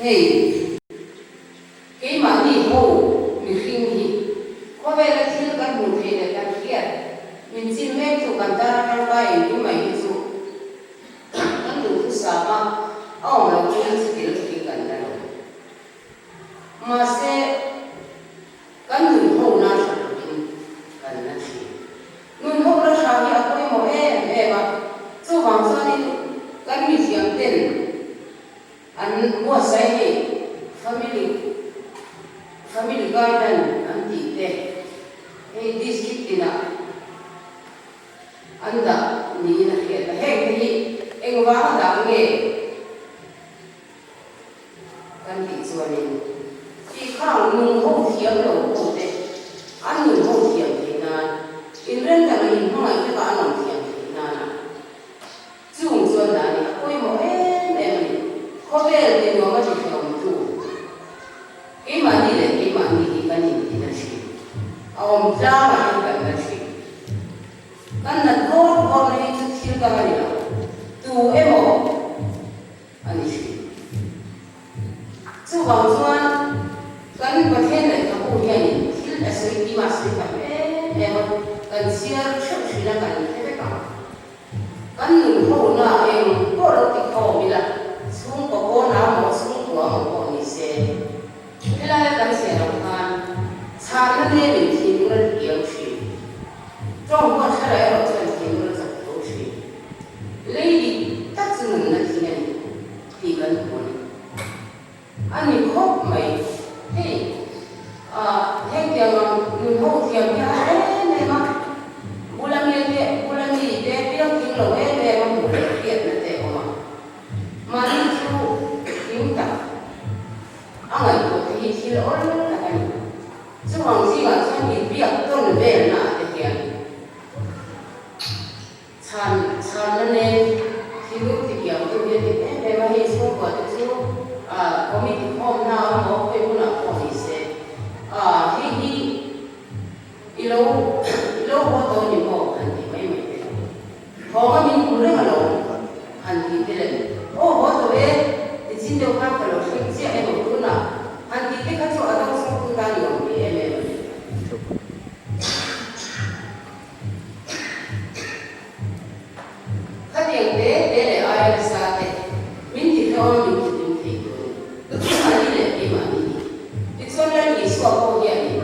hey cái mà đi hậu mình khinh thì có vẻ là chỉ là một thế là cái kia mình xin phép chủ cần ta đang bay nhưng mà ví dụ anh đủ thứ sao mà ông là cái gì đó thì cần là mà sẽ cái người hậu na sao được cần là gì người hậu là sao thì tôi mà em mà chú hoàng sa đi cái gì chuyện tiền anh mua sai đi family garden anti te hey district ina anda ni na khela he ni engwa da nge kan ti chuani ti khang nung ho thiam lo ko te an nung ho thiam te na in ren da ni ho ai ka an thiam te na chung chuan da ni koi mo em ko ve te no ma ti thiam tu cái mà đi thì cái gì thì là gì ông cha mà không cần là gì cái là tốt con này chút xíu cái này là tu em ô anh gì chú bảo chuan cái bậc thang này nó cũng như này thì là sự đi mà sự phải em cần xíu chút xíu là cần thế cả cái người hậu là em có được cái khẩu bị là xuống có cô nào mà xuống của một con như thế thế là cái gì đó mà cha nó nên mình thì nó điều chỉnh trong quá trình này nó sẽ thì nó sẽ điều chỉnh lấy đi tất cả những cái gì này thì cần muốn anh ấy khóc mày hey hey cái người hậu thì cái này mà bulan ni dia tinggal lagi dia mampu dia nanti mà đi chú chúng ta anh ấy có thể chỉ là ổn là cái chứ còn gì mà sang bị việc tôi về là cái gì chán nên khi lúc thì kiểu tôi biết thì mà hết số của tôi chú có mình hôm nào có cái buổi nào có gì sẽ lâu có tôi nhiều bộ hành thì mấy có mình cũng rất là lâu hành thì thế này có tôi thì xin điều khác là phải chia em một thứ nào hành thì cái chỗ ở đâu xong tôi đang dùng thì em cái tiền để để ai là sao thế mình thì thôi mình thì cứ phải đi để đi mà đi cho nên đi xuống có gì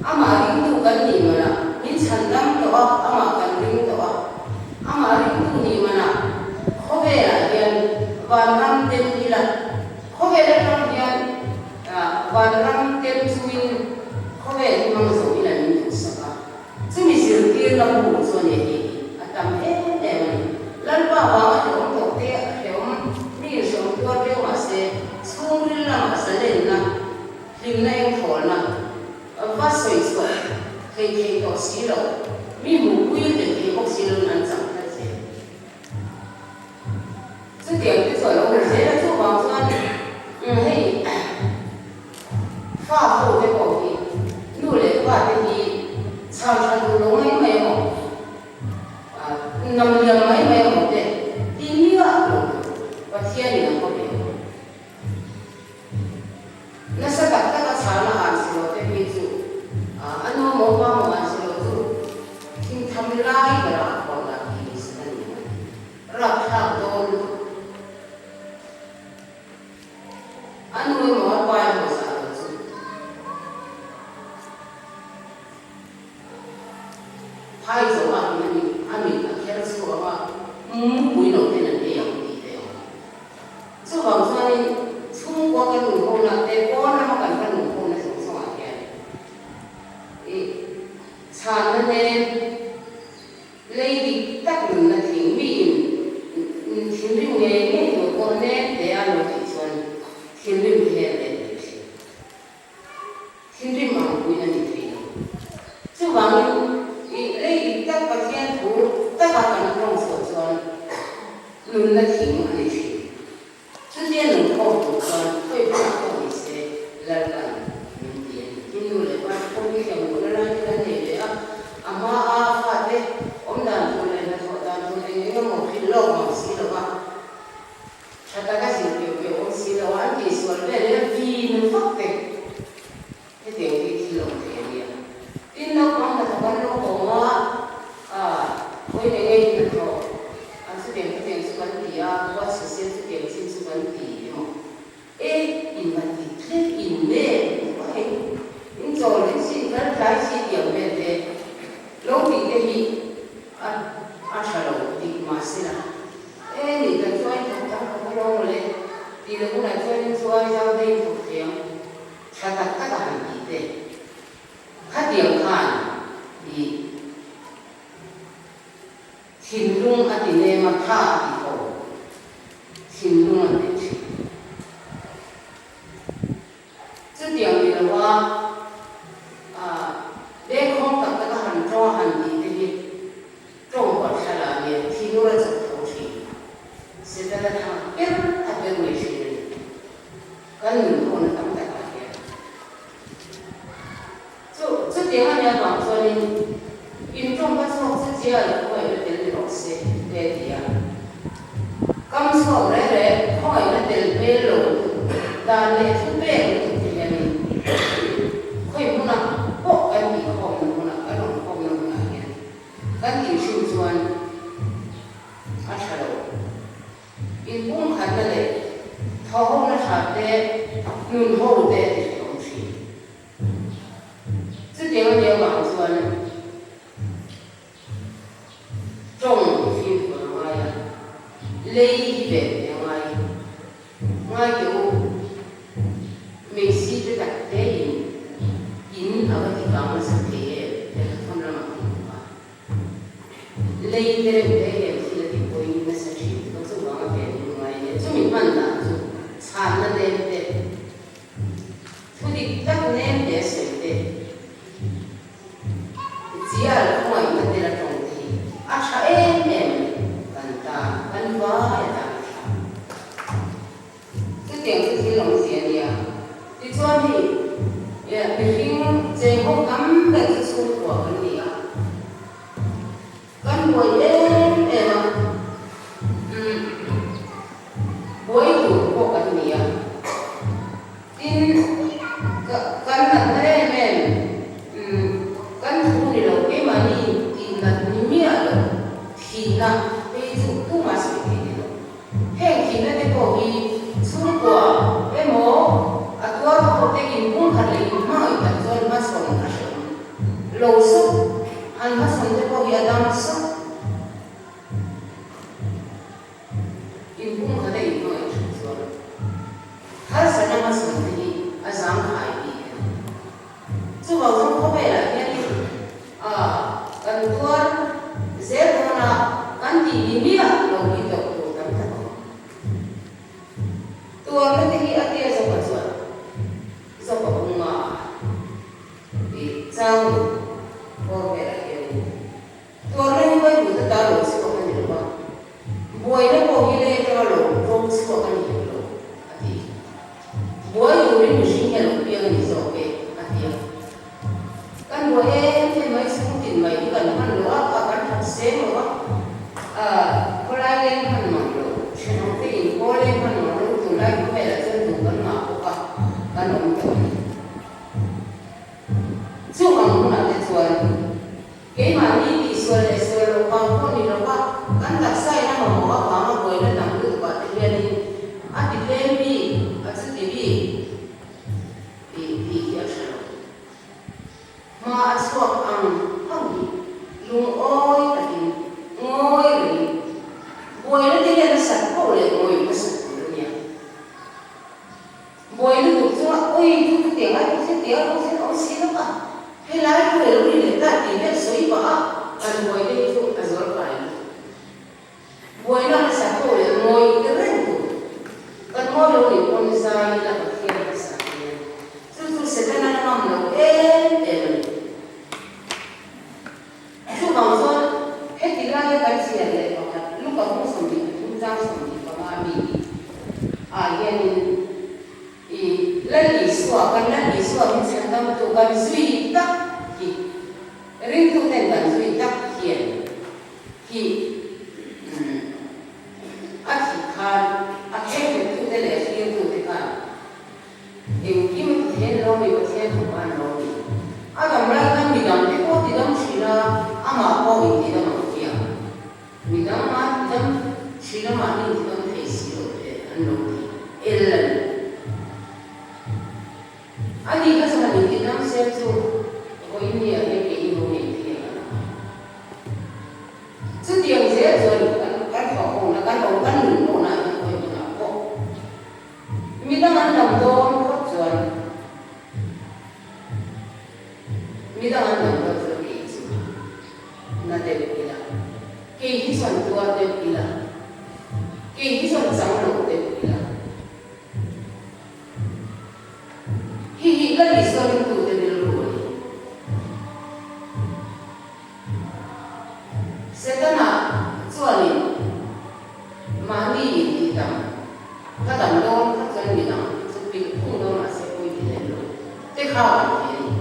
ama ring tu kan ni mana min sandam to ama kan ring to ama ring tu ni mana khobe la hian van ram tem ni la khobe la ram hian van ram tem chuin khobe ni mang zo ila ni tu saka chumi sir tir la bu zo ne ni atam lan ba wa to to te mi zo to te ma se chung ri la ma sa len na ling na em thol na phát soi soi thì có xí lậu mi mù quy định thì có xí lậu nắn chẳng là gì chứ tiền cái soi lậu thế là chú bảo cho anh hay pha phụ cái cổ thì nu lệ qua cái gì sao sao đồ mấy mấy một nằm liềm mấy mấy một đấy đi nữa và thiên thì nó có thể nó sẽ đặt các sáng là ăn xí lậu cái ví dụ ano mo ba mo ang silo tu king thamlai bara ko la kisan rakha don ano mo ba mo sa tu pai zo ba ni ami ka kera so ba bui no te na te yang ti te so ba sa ni chung kwa ka nu ko na te ko na ma kan ka nu ko na so so a ke chán nên lấy đi tắc đường là thiền nghề nghe một con nên để ăn một thị xuân thiền minh hè để thiền minh mang vui là như thế chứ bằng lấy đi tắc và thiên thủ tắc cả cả trong sổ xuân luôn là thiền mà như thế chứ thiên đừng không thủ xuân tôi phải không bị xe là mình tiền nhưng người lại quan không biết rằng một cái này để ama phát đấy ông đàn tôi này là họ đàn tôi này những một cái lồng mà xí đâu mà, chắc là cái gì kiểu ông xí đâu anh chỉ xuân về thì mà in mà thì thế in nè có hình in rồi đến xin rất trái xin điểm về thế lâu thì cái gì sao đâu thì mà xin là thì cái cho anh không có lâu rồi thì là cũng là cho anh cho anh giao đây thuộc tiếng cha ta các bạn gì thế khác điểm khan thì xin lung ở thì này mà tha thì có xin lung ở đây chứ điểm thì làว่าđể không tập các hành cho hành gì thì trong quá trình làเนี่ยที่นู้นจะถูกที่สิ่งที่ทำเป็นอะไรไม่ใช่กันหนึ่งคนทำแต่ละอย่าง这点上面讲说呢，运动不错，自己也会有点老师对的呀。刚说来，看有点背篓，但是出背篓这边呢，可以不能不跟你考不能，跟侬考不能呢，跟你手转，啊吃了，运动看的嘞，他好那啥的，弄好的这些东西。这点我就讲说呢，中心文化呀，累的文化呀，我有美食的特点，因那个地方是特别，那个他们那嘛，累的累是那地方因那是去，都是往那边文化呀，就没办法就产的累的，土地大年的水的。只要空外面的那种的，查很多也查，这点是挺容易的呀。你做的也毕竟最后根本是出国的呀，跟我也我也有过跟你呀，跟很多人跟土里头给嘛你那里面了，体那被主都嘛是给的了，嘿体那的过去出国，哎么多都得给公开的，嘛一般做嘛送那什么，老手，俺嘛送的过去当手，因公开的以后也是做了，他是那么送的，上海的，就保证后背了。很多这种呢，跟地里面容易的多等等，多了这个阿爹怎么做？怎么弄啊？你脏，我给了给多了因为不是打螺丝我跟你说，我那过去那个螺丝我跟你说，阿爹，我有人不是那路边你说给阿爹，跟我这没什么。mấy cái gần hơn nữa và gần thật xế nữa có lại lên hơn mà rồi chuyện không thì có lên hơn mà rồi từ đây có vẻ là dân từ gần mà của gần ông chồng dù bằng cũng là cái chuyện cái mà đi thì xuôi là xuôi rồi bằng con thì nó quá gần thật say nó mà bỏ vào mà quay lên làm được và thì lên đi thì lên đi chứ thì thì hiểu sao mà suốt lung oi tadi ngoi ni boy ni dia nak sat ko le ngoi pas ni boy ni tu cuma oi tu tengok oh sini apa helai tu le ni tak dia soi ba kan boy ni tu azor pai boy nak sat ko le ngoi keren tu kan ngoi lo ni pun sai la kira sa tu sebenarnya nam lo bằng son hết thì ra cái cái gì này mà lúc đó cũng sống thì cũng ra sống thì có mà mình hiện thì lên lý số mình sẽ làm cho cái duy tắc thì riêng tu thành cái duy tắc hiện thì chỉ khan hết cái tu thế này riêng tu thế khan thì khi mình thấy lâu mình thấy không ăn lâu làm ra cái mình làm cái có thì làm gì là ama ko ini dah manusia, minang mah minang sila mah ini minang hesi loh, anu. elan adi ka sa ni kinam se chu ko ini ya ke ino ni ti ya chu tiang se chu kan ko na kan ko kan no na ko ni na ko mi dang an dam don ko chuan mi dang an dam ko chu ki chu na de kila ke hi san tua de kila ke hi san sang lo de kila hi la li san tu de lo setana chuan mani ni dam ka dam don ka chuan ni dam chu pi phung don ma se koi ni lo te kha ni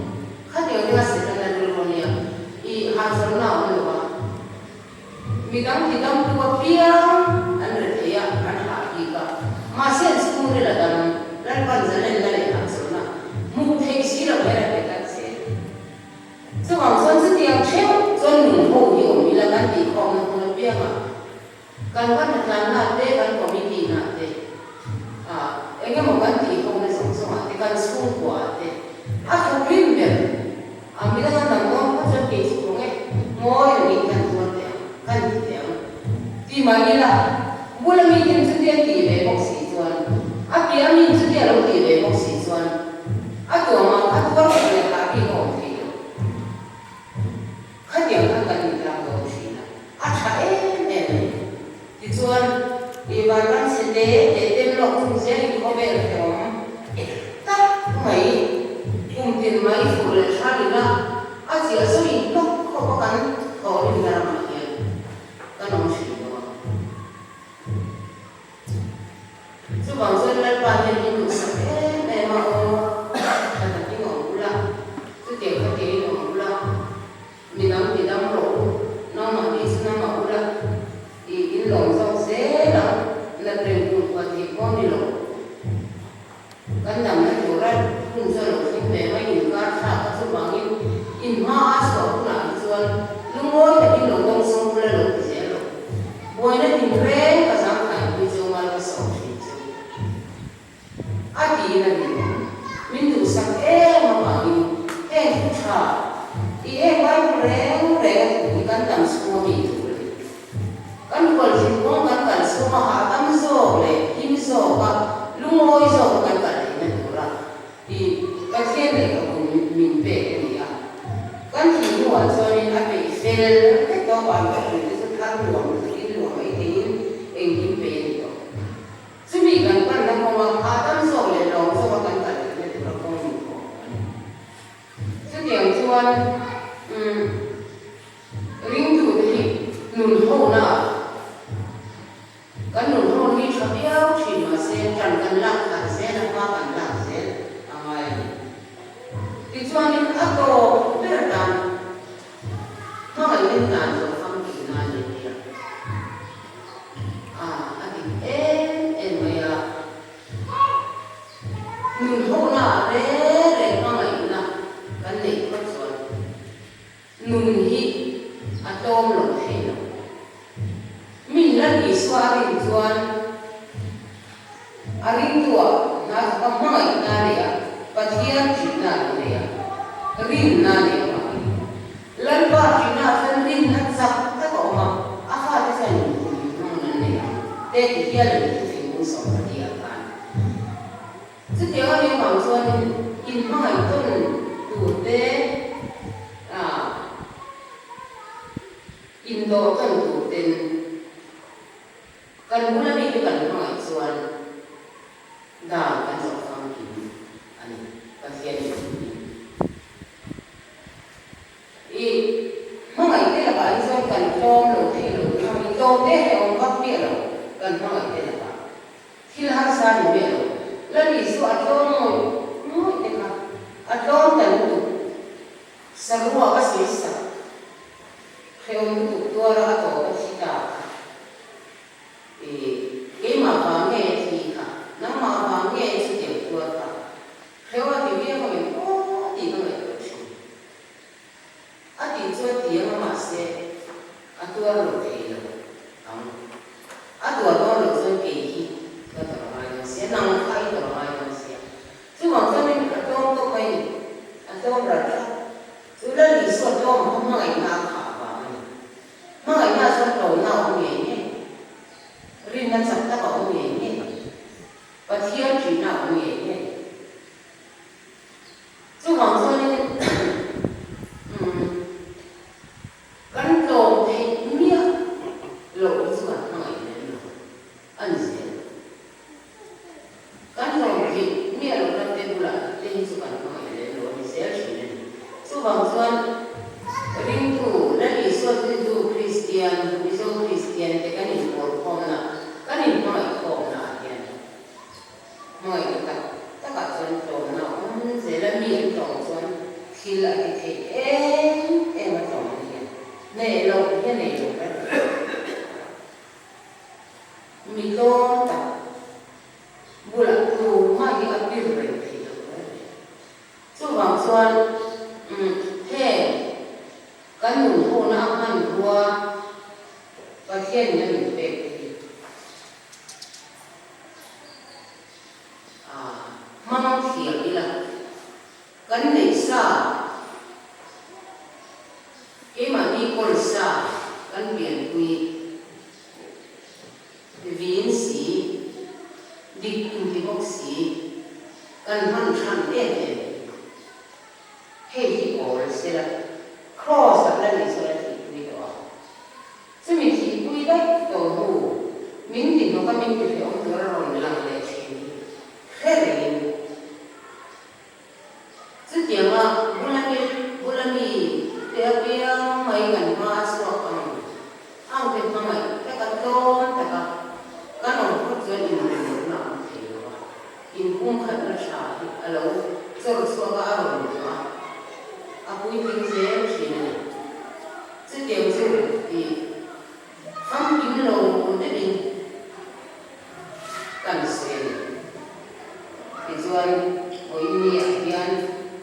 kha de ni se na lo ni I ha san na lo ba mi dam ti dam tu ba pia an re ya an ha ki ka ma se su ni la dam ran pan za len la le ha san na mu thei si la ba ra ka se chu wang san si tiang cheu chuan ni ho ni o mi la kan ti khom na ko pia ma kan kan na te kan committee na te enge mo kan ti khom na song song te kan school kwa te a ko rim be mi la kan dam ko chu ke chu ko nge mo yo ni kan tu te kan ti te ti ma ni la bu la mi tin chu te ti be bok si chuan a pi a mi chu te lo ti be bok si chuan a tu ma a tu ko le ta ki ko ti kha ti kan kan ni la ko si na a cha ti chuan I ba kan se de tem lo fu se ni ko be le ko ta mai tin mai fu le sha ni na a chi a so I lo ko kan ko ni na ma ye kan no shi no su bang se le pa ni ni lu sa me ma o ta ta ti ngo la su te ko te ni ngo la mi dam lo no ma ni su na ma la I in lo so se la la pregun kwa ti ko ni lo kan dam na jo ra kun so lo ti me mai ni ka sa ka su bang in ma a so na chuan lu ngoi ta in lo dong song le lo se lo boi na tin re ka sang khai ni jo ma lo so ti a ti na ni min tu sak ma ba ni ku cha I mai re ku kan dam su mi tu kan kol sin ko kan kan so ma ha tam so le him so ka lu ngoi so kan kan ni na ra I ka thien le ka min pe ni ya kan hi nuwa so ni a pe fel ke to ba ka ni so kan luang I luang I tin eng him pe ni to su mi kan na ko ma ha tam so le lo so kan kan ni ra ko ni ko su tiang chuan ring tu ni nun ho na kan nun ho ni cha piao chi ma se chan kan lak kan se na ma kan lak se amai ti chuan ni a to per dan ma ga yin na zo phang ki na ni ya a ti en ma ya nun ho na re ma ga yin na kan nei ko chuan nun hi a tom lo thei lo min la ni swa rin chuan a rin tua na ka mai na le ya pathian chi na le ya rin na le ma lan ba chi na san rin na sak ta ko ma a fa ta san ni no na le ya te ti ya le ti mu so ma ti ya kan chu te wa ni ma chuan in mai ton tu te in do ton tu ten kan mula ni kan mai chuan da kan so phang ki ani pasien I mai te la ba so kan tom lo the lo ni to te he on ka pi lo kan mai te la ba thil har sa ni be lo la ni so a to mo te ka a to tan tu sa ruwa ka si sa he on tu to ra to ka si ta cái mà vào nghe thì cả nó mà vào nghe thì tiểu vừa cả theo thì biết mà mình có thì nó lại được thì cho tiếng mà sẽ tua rồi thì rồi tua đó rồi cho kỳ thì cái đó là sẽ năng chỉ nào nghề nhé chú hoàng cho nên căn đồ thì mía lộ chú hoàng hỏi nên ăn gì căn đồ thì mía lộ làm tên là tên chú hoàng hỏi nên lộ thì sẽ chỉ nên chú hoàng cho ring tu dan isu tu Christian te kan impor komna kan impor komna ya moi ta ka chon chon na zela mi chon chon khila ki the ma chon ya ne lo mi lo ta bula tu ma ki apir re thi so wang chuan he kan nun ho na han ruwa pathian na min pe mang thiam ila kan nei sa ke ma ni kol sa kan pian kui vin si dik in ki bok si kan han than te he hi kol se la cross là lấy số là thị quy đó, chứ mình thị quy đấy tổ hù, mình thì nó có mình thì phải ông nó rồi làm để chuyện, thế là chứ tiếng mà bố là mi, theo cái mấy ngàn hoa số ông thì mà mấy cái tôn cái nó có chuyện gì mà nó làm thì in cũng khá là sao thì alo rồi số cái rồi mà aku ingin saya sini, setiap hari kami ingin lalu ini kan saya, tujuan ini akhirnya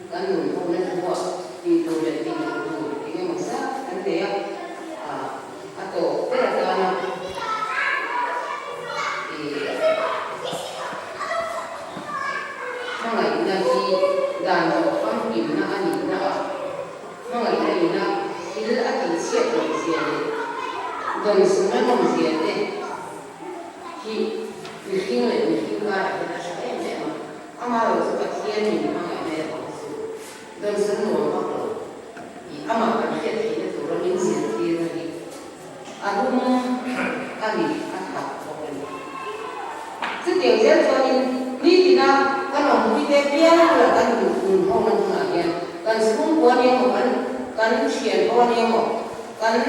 kan untuk membuat itu dan itu ini masa nanti ya atau peraturan mengenai nanti dan kami ingin mọi người là khi đã bị chết rồi gì gần xuống nó không gì đấy khi khi người ta là sẽ em đấy mà ông mà rồi sẽ thiên mình mọi người này gần xuống nó hoặc là ông mà cần thiết thì nó tụi nó những gì thì là gì cũng bị học chứ tiểu rất cho nên đi thì nào cái lòng vui tê bia là cái dùng không mình không là kan sung ko ni mo kan chien ko ni mo kan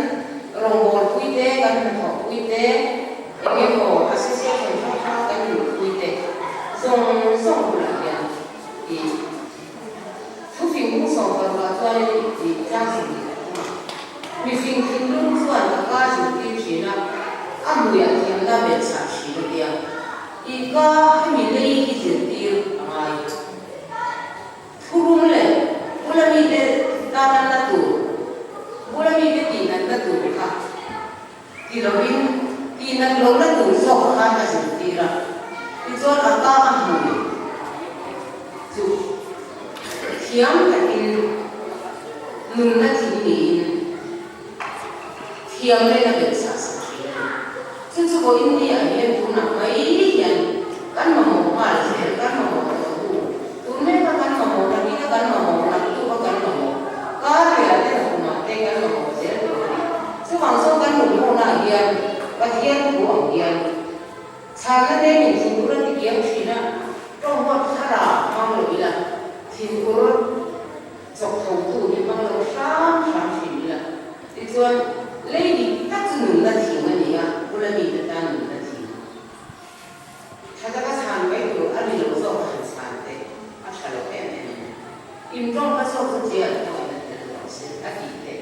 rongol puite kan ho puite enge mo association ha kan ni puite song la ya i thu phim mu song ka ba cho ni trang sử mi phim phim lu chuan ka sử ti china amu ya thiam da be sa chi ni ya i ka mi lei ki zin ti ai thurung le bula mi de tanan na tu bula mi de tinan na tu ka ti lo bin tinan lo na tu so ka na sin ti ra ti so aka amu chu thiam ka in nun na ti ni thiam le na be sa sa chu chu ko india yen tu na mai yan kan ma mo ma le kan ma mo tu ne ka kan ma mo na ni ka kan ma mo hoàng sông căn một hồ nào hiền và hiền của ông hiền sáng cái đêm mình xin cũng đi kiếm gì đó trong một thà là mong lỗi là xin cũng dọc thầu thủ thì mong lỗi sáng gì là thì thôi lấy đi các thứ nửa là gì mà nhỉ cũng là mình được ta nửa là gì thà các sản mấy đồ ăn thì nó dọc hàng sản thế ăn sản lộc em này im trong các số không tiền thôi là được rồi sẽ đã gì thế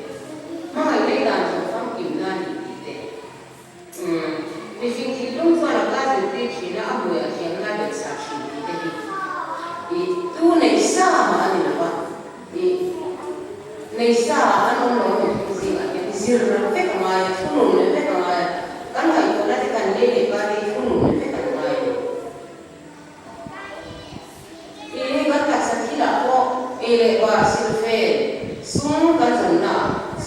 mà ngày đây là kim na ni te mi fin ki lung fa la ka de te chi na amu ya ki na be sa chi ni te ni tu nei sa ma ni na ba ni nei sa an no no si ma ni si ra pe ka ma ya tu no ne pe ka ma ya kan ha ko la te kan le le ba de tu no ne pe ka ma ya kan ka sa ki la ko le ba si fe sung kan san na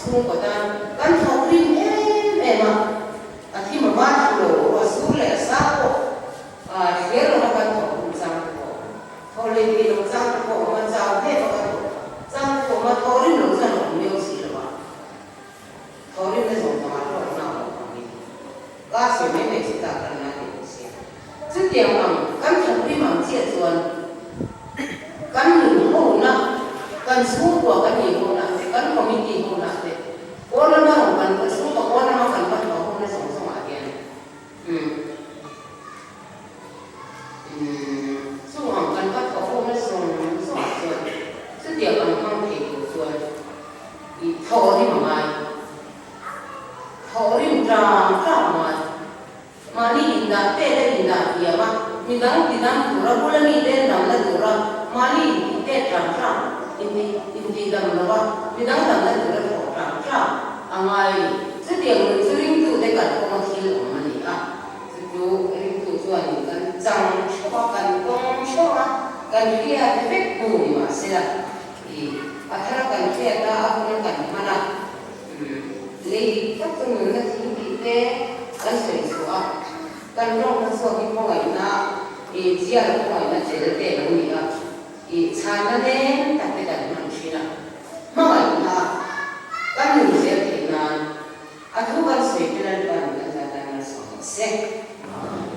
sung ko ta kan thau rin em mà khi mà ba lỗ và xuống lệ sao hiếu là kan thau sang kan semua tua kan ibu nak kan komiti ibu nak orang orang kan semua orang orang kan kan orang orang sama aja semua kan kan orang orang sama aja setiap orang kan itu soal thọ đi thọ đi mà đi indah teh teh indah dia mah minang pura pula ni teh namanya pura mali teh terang ini dalam apa minang namanya pura terang angai setiap sering tu dekat komersil mana ah sering tu jual kan jang coba kan gong coba kan dia efek tu ni masih akhirnya kan dia tak apa kan mana lagi tak tu nak tinggi teh kan sesuatu kan orang masuk di pawai na dia pawai na jadi teh lagi ah cara ni tak ada manusia pawai na kan ni saya kenal aku kan saya kenal kan dengan orang